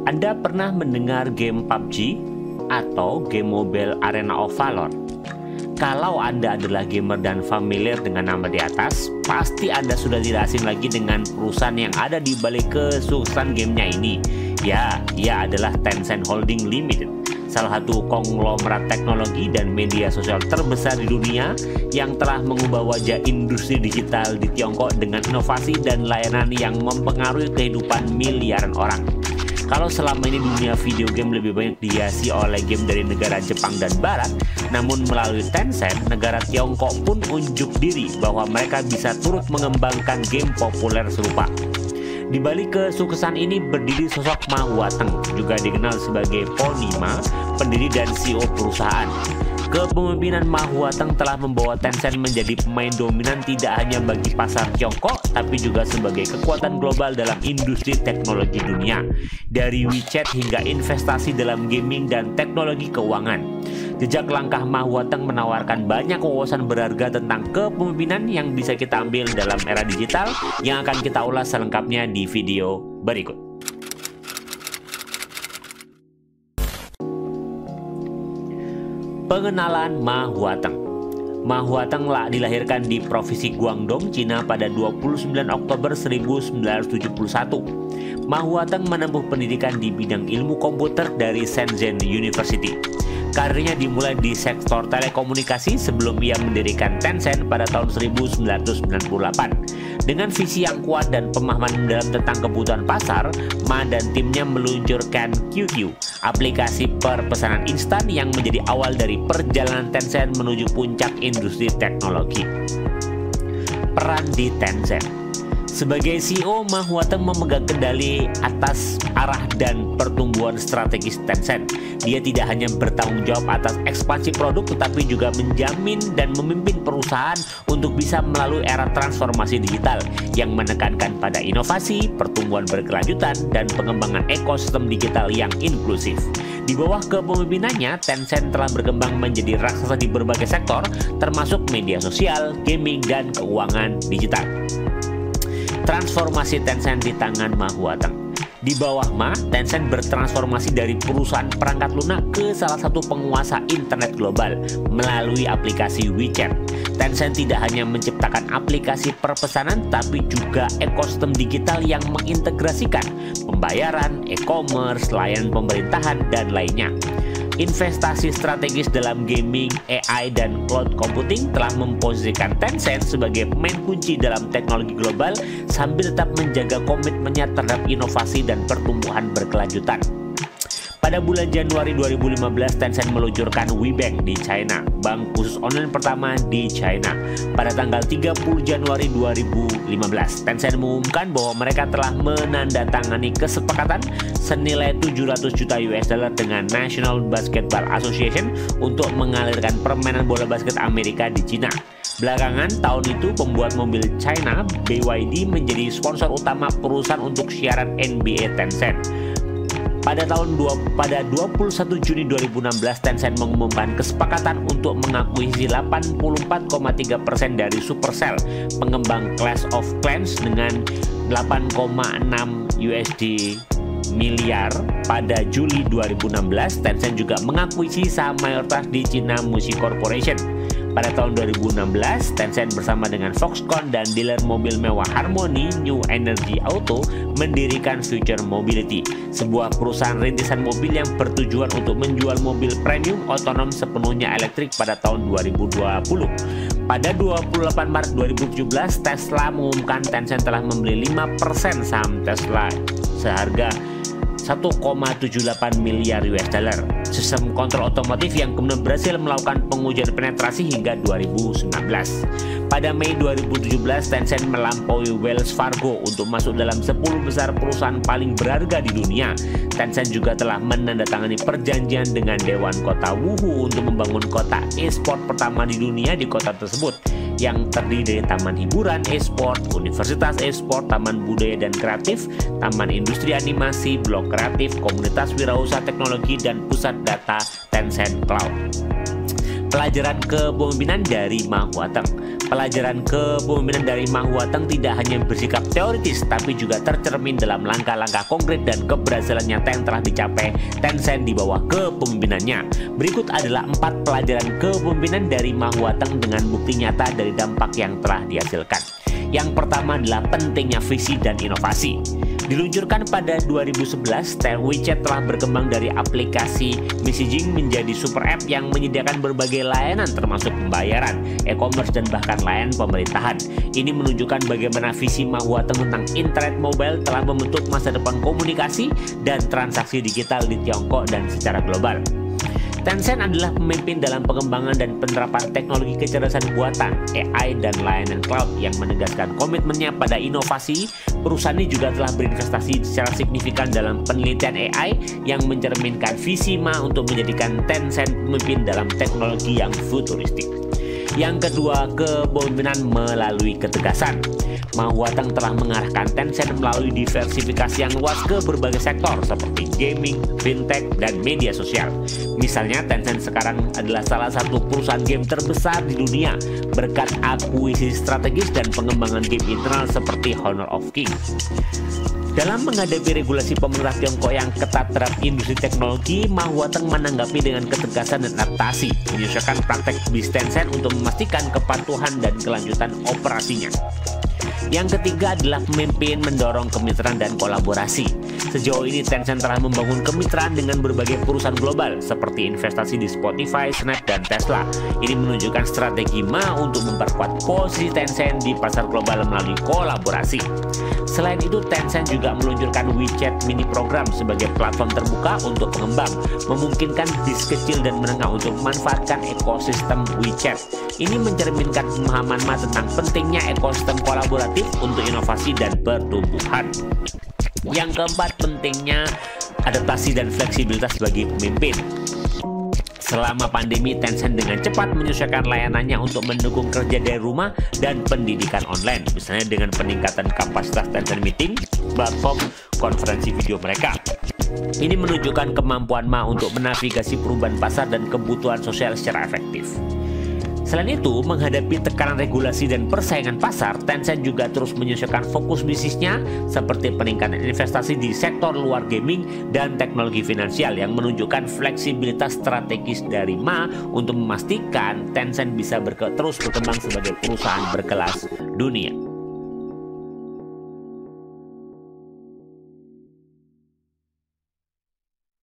Anda pernah mendengar game PUBG atau game mobile Arena of Valor? Kalau Anda adalah gamer dan familiar dengan nama di atas, pasti Anda sudah tidak asing lagi dengan perusahaan yang ada di balik kesuksesan gamenya ini. Ya, ia adalah Tencent Holding Limited, salah satu konglomerat teknologi dan media sosial terbesar di dunia yang telah mengubah wajah industri digital di Tiongkok dengan inovasi dan layanan yang mempengaruhi kehidupan miliaran orang. Kalau selama ini dunia video game lebih banyak dihiasi oleh game dari negara Jepang dan Barat, namun melalui Tencent, negara Tiongkok pun unjuk diri bahwa mereka bisa turut mengembangkan game populer serupa. Di balik kesuksesan ini berdiri sosok Ma Huateng, juga dikenal sebagai Pony Ma, pendiri dan CEO perusahaan. Kepemimpinan Ma Huateng telah membawa Tencent menjadi pemain dominan tidak hanya bagi pasar Tiongkok, tapi juga sebagai kekuatan global dalam industri teknologi dunia, dari WeChat hingga investasi dalam gaming dan teknologi keuangan. Jejak langkah Ma Huateng menawarkan banyak wawasan berharga tentang kepemimpinan yang bisa kita ambil dalam era digital, yang akan kita ulas selengkapnya di video berikut. Pengenalan Ma Huateng. Ma Huateng dilahirkan di Provinsi Guangdong, Cina pada 29 Oktober 1971. Ma Huateng menempuh pendidikan di bidang ilmu komputer dari Shenzhen University. Karirnya dimulai di sektor telekomunikasi sebelum ia mendirikan Tencent pada tahun 1998. Dengan visi yang kuat dan pemahaman mendalam tentang kebutuhan pasar, Ma dan timnya meluncurkan QQ, aplikasi perpesanan instan yang menjadi awal dari perjalanan Tencent menuju puncak industri teknologi. Peran di Tencent. Sebagai CEO, Ma Huateng memegang kendali atas arah dan pertumbuhan strategis Tencent. Dia tidak hanya bertanggung jawab atas ekspansi produk, tetapi juga menjamin dan memimpin perusahaan untuk bisa melalui era transformasi digital yang menekankan pada inovasi, pertumbuhan berkelanjutan, dan pengembangan ekosistem digital yang inklusif. Di bawah kepemimpinannya, Tencent telah berkembang menjadi raksasa di berbagai sektor, termasuk media sosial, gaming, dan keuangan digital. Transformasi Tencent di tangan Ma Huateng. Di bawah Ma, Tencent bertransformasi dari perusahaan perangkat lunak ke salah satu penguasa internet global melalui aplikasi WeChat. Tencent tidak hanya menciptakan aplikasi perpesanan, tapi juga ekosistem digital yang mengintegrasikan pembayaran, e-commerce, layanan pemerintahan, dan lainnya. Investasi strategis dalam gaming, AI, dan cloud computing telah memposisikan Tencent sebagai pemain kunci dalam teknologi global sambil tetap menjaga komitmennya terhadap inovasi dan pertumbuhan berkelanjutan. Pada bulan Januari 2015, Tencent meluncurkan WeBank di China, bank khusus online pertama di China. Pada tanggal 30 Januari 2015, Tencent mengumumkan bahwa mereka telah menandatangani kesepakatan senilai 700 juta US dollar dengan National Basketball Association untuk mengalirkan permainan bola basket Amerika di China. Belakangan tahun itu, pembuat mobil China, BYD, menjadi sponsor utama perusahaan untuk siaran NBA Tencent. Pada 21 Juni 2016, Tencent mengumumkan kesepakatan untuk mengakuisisi 84,3% dari Supercell, pengembang Clash of Clans, dengan 8,6 USD miliar. Pada Juli 2016, Tencent juga mengakuisisi saham mayoritas di China Music Corporation. Pada tahun 2016, Tencent bersama dengan Foxconn dan dealer mobil mewah Harmony New Energy Auto mendirikan Future Mobility, sebuah perusahaan rintisan mobil yang bertujuan untuk menjual mobil premium otonom sepenuhnya elektrik pada tahun 2020. Pada 28 Maret 2017, Tesla mengumumkan Tencent telah membeli 5% saham Tesla seharga 1,78 miliar US dollar. Sistem kontrol otomotif yang kemudian berhasil melakukan pengujian penetrasi hingga 2019. Pada Mei 2017, Tencent melampaui Wells Fargo untuk masuk dalam 10 besar perusahaan paling berharga di dunia. Tencent juga telah menandatangani perjanjian dengan Dewan Kota Wuhu untuk membangun kota e-sport pertama di dunia di kota tersebut, yang terdiri dari taman hiburan e-sport, universitas e-sport, taman budaya dan kreatif, taman industri animasi, blok kreatif, komunitas wirausaha teknologi, dan pusat data Tencent Cloud. Pelajaran kepemimpinan dari Ma Huateng. Pelajaran kepemimpinan dari Ma Huateng tidak hanya bersikap teoritis, tapi juga tercermin dalam langkah-langkah konkret dan keberhasilan nyata yang telah dicapai Tencent di bawah kepemimpinannya. Berikut adalah 4 pelajaran kepemimpinan dari Ma Huateng dengan bukti nyata dari dampak yang telah dihasilkan. Yang pertama adalah pentingnya visi dan inovasi. Diluncurkan pada 2011, WeChat telah berkembang dari aplikasi messaging menjadi super app yang menyediakan berbagai layanan termasuk pembayaran, e-commerce, dan bahkan layanan pemerintahan. Ini menunjukkan bagaimana visi Ma Huateng tentang internet mobile telah membentuk masa depan komunikasi dan transaksi digital di Tiongkok dan secara global. Tencent adalah pemimpin dalam pengembangan dan penerapan teknologi kecerdasan buatan, AI, dan layanan cloud yang menegaskan komitmennya pada inovasi. Perusahaan ini juga telah berinvestasi secara signifikan dalam penelitian AI yang mencerminkan visi Ma untuk menjadikan Tencent pemimpin dalam teknologi yang futuristik. Yang kedua, kepemimpinan melalui ketegasan. Ma Huateng telah mengarahkan Tencent melalui diversifikasi yang luas ke berbagai sektor seperti gaming, fintech, dan media sosial. Misalnya, Tencent sekarang adalah salah satu perusahaan game terbesar di dunia berkat akuisisi strategis dan pengembangan game internal seperti Honor of Kings. Dalam menghadapi regulasi pemerintah Tiongkok yang ketat terhadap industri teknologi, Ma Huateng menanggapi dengan ketegasan dan adaptasi, menyesuaikan praktek bisnis Tencent untuk memastikan kepatuhan dan kelanjutan operasinya. Yang ketiga adalah pemimpin mendorong kemitraan dan kolaborasi. Sejauh ini Tencent telah membangun kemitraan dengan berbagai perusahaan global seperti investasi di Spotify, Snap, dan Tesla. Ini menunjukkan strategi Ma untuk memperkuat posisi Tencent di pasar global melalui kolaborasi. Selain itu, Tencent juga meluncurkan WeChat mini program sebagai platform terbuka untuk pengembang, memungkinkan bisnis kecil dan menengah untuk memanfaatkan ekosistem WeChat. Ini mencerminkan pemahaman Ma tentang pentingnya ekosistem kolaboratif untuk inovasi dan pertumbuhan. Yang keempat, pentingnya adaptasi dan fleksibilitas bagi pemimpin. Selama pandemi, Tencent dengan cepat menyesuaikan layanannya untuk mendukung kerja dari rumah dan pendidikan online, misalnya dengan peningkatan kapasitas Tencent Meeting, platform konferensi video mereka. Ini menunjukkan kemampuan Ma untuk menavigasi perubahan pasar dan kebutuhan sosial secara efektif. Selain itu, menghadapi tekanan regulasi dan persaingan pasar, Tencent juga terus menyesuaikan fokus bisnisnya seperti peningkatan investasi di sektor luar gaming dan teknologi finansial yang menunjukkan fleksibilitas strategis dari Ma untuk memastikan Tencent bisa terus berkembang sebagai perusahaan berkelas dunia.